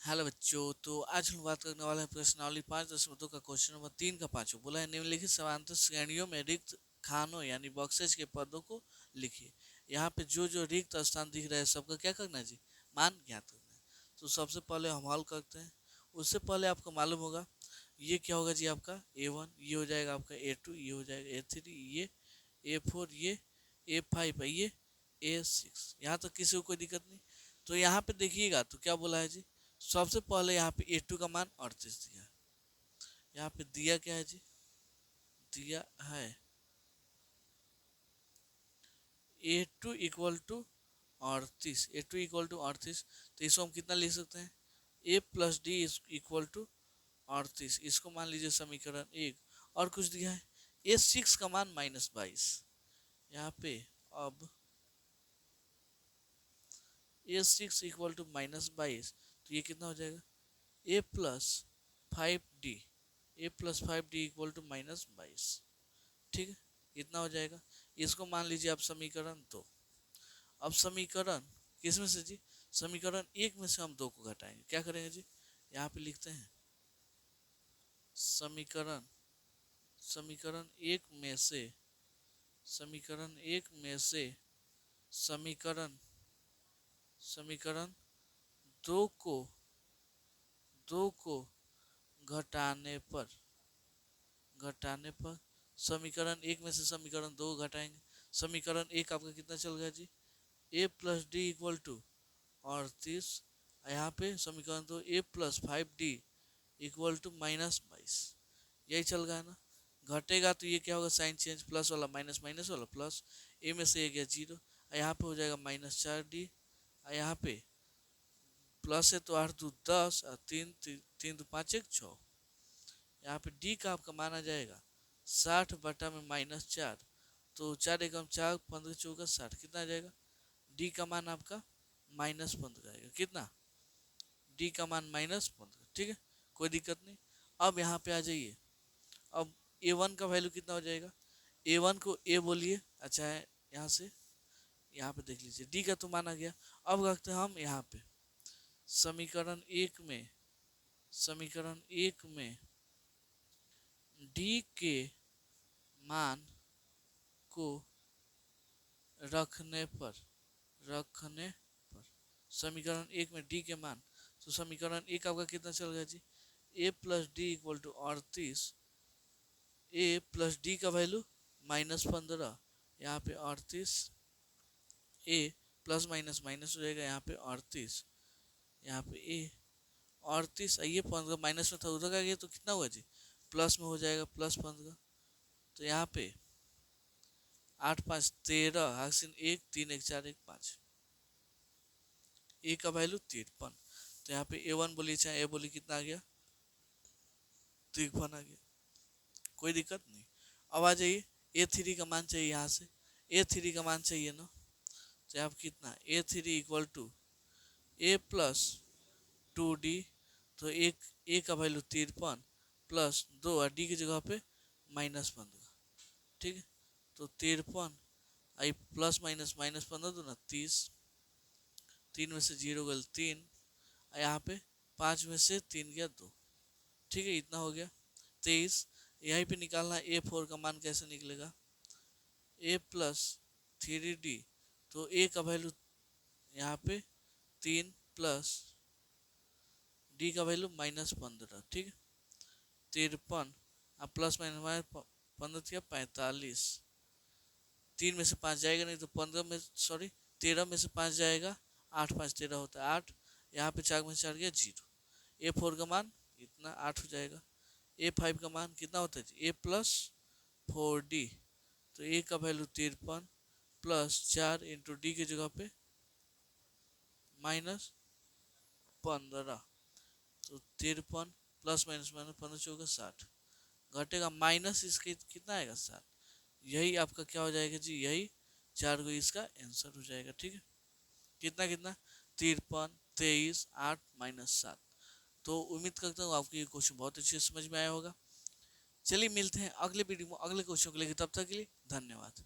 Hello बच्चों, तो आज हम बात करने वाले हैं प्रश्नावली 5.2 का क्वेश्चन नंबर 3 का पांचवा। बोला है निम्नलिखित समांतर श्रेणियों में रिक्त खानों यानी बॉक्सेस के पदों को लिखिए। यहाँ पे जो जो रिक्त स्थान दिख रहा है सबका क्या करना है जी, मान ज्ञात करना है। तो सबसे पहले हम हल करते हैं। उससे पहले आपको मालूम होगा ये क्या होगा जी, आपका A1, ये हो जाएगा आपका A2, ये हो जाएगा A3, ये A4, ये A5 है, ये A6। यहाँ तक किसी को कोई दिक्कत नहीं। तो यहाँ पे देखिएगा तो क्या बोला है जी, सबसे पहले यहाँ पे A2 का मान 38 दिया है। यहाँ पे दिया क्या है जी, दिया है A2 equal to 38। A2 equal to 38, तो इसको हम कितना लिख सकते हैं, A plus d equal to 38। इसको मान लीजिए समीकरण 1। और कुछ दिया है A6 का मान -22। यहाँ पे अब A6 इक्वल टू -22, तो ये कितना हो जाएगा, A plus 5D, A+5D equal to -22। ठीक है, इतना हो जाएगा। इसको मान लीजिए आप समीकरण 2। अब समीकरण किस में से जी, समीकरण 1 में से हम 2 को घटाएंगे। क्या करेंगे जी, यहाँ पे लिखते हैं समीकरण समीकरण 1 में से समीकरण 1 में से समीकरण समीकरण 2 को 2 को घटाने पर समीकरण 1 में से समीकरण 2 घटाएंगे। समीकरण 1 आपका कितना चल गया जी, A plus d equal to 38। यहाँ पे समीकरण 2 A+5D इक्वल टू -22। यही चल गया ना। घटेगा तो ये क्या होगा, साइन चेंज, प्लस वाला माइनस, माइनस वाला प्लस, ए में से ये गया 0। यहाँ पे हो जाएगा -4D। यहाँ पे प्लस है तो 8 2 10 और 3 3 2 5 1 6। यहाँ पे डी का आपका माना जाएगा 60 बटा में -4, तो 4 एकम 4, 15 चौका 60, कितना आ जाएगा, डी का मान आपका -15 आएगा। कितना, डी का मान -15। ठीक है, कोई दिक्कत नहीं। अब यहाँ पे आ जाइए। अब A1 का वैल्यू कितना हो जाएगा, A1 को A बोलिए। अच्छा है, यहाँ से यहाँ पे देख लीजिए डी का तो माना गया। अब रखते हैं हम यहाँ पे समीकरण 1 में डी के मान को रखने पर समीकरण 1 में डी के मान, तो समीकरण 1 आपका कितना चल गया जी, A plus d equal to 38। A plus d का वैल्यू -15, यहाँ पे 38। A प्लस माइनस माइनस हो जाएगा, यहाँ पे 38, यहाँ पे A 38, ये 15 माइनस में था, उधर का गया तो कितना हुआ जी, प्लस में हो जाएगा, +15। तो यहाँ पे 8 5 13, हासिल 1 3 1 4 1 5, ए का वैल्यू 53। तो यहाँ पे A1 बोली चाहे A बोली, कितना आ गया, 53 आ गया। कोई दिक्कत नहीं। अब आ जाइए A3 का मान चाहिए। यहाँ से A3 का मान चाहिए ना, तो आप कितना, A3 equal to A plus 2D, तो एक ए का वैल्यू 53 प्लस 2 और डी की जगह पे -15। ठीक है, तो 53 आई प्लस माइनस -15 दो ना 30, 3 में से 0 गल 3, यहाँ पे 5 में से 3 गया 2। ठीक है, इतना हो गया 23। यहीं पे निकालना A4 का मान कैसे निकलेगा, A प्लस 3D, तो A का वैल्यू यहाँ पे 3 प्लस डी का वैल्यू -15। ठीक है, 53 अब प्लस माइनस 15 45, 3 में से 5 जाएगा नहीं तो 15 में, सॉरी 13 में से 5 जाएगा, 8 5 13 होता है 8, यहाँ पे 4 में से 4 गया 0। A4 का मान इतना 8 हो जाएगा। A5 का मान कितना होता है जी, A प्लस 4D, तो A का वैल्यू 53 प्लस 4 इंटू डी की जगह पे -15, तो 53 प्लस माइनस माइनस 15 चौका 60, घटेगा माइनस इसके कितना आएगा 7। यही आपका क्या हो जाएगा जी, यही 4 को इसका आंसर हो जाएगा। ठीक है, कितना कितना 53 23 8 -7। तो उम्मीद करता हूँ आपको ये क्वेश्चन बहुत अच्छे से समझ में आया होगा। चलिए मिलते हैं अगले वीडियो में अगले क्वेश्चन को लेकर, तब तक के लिए धन्यवाद।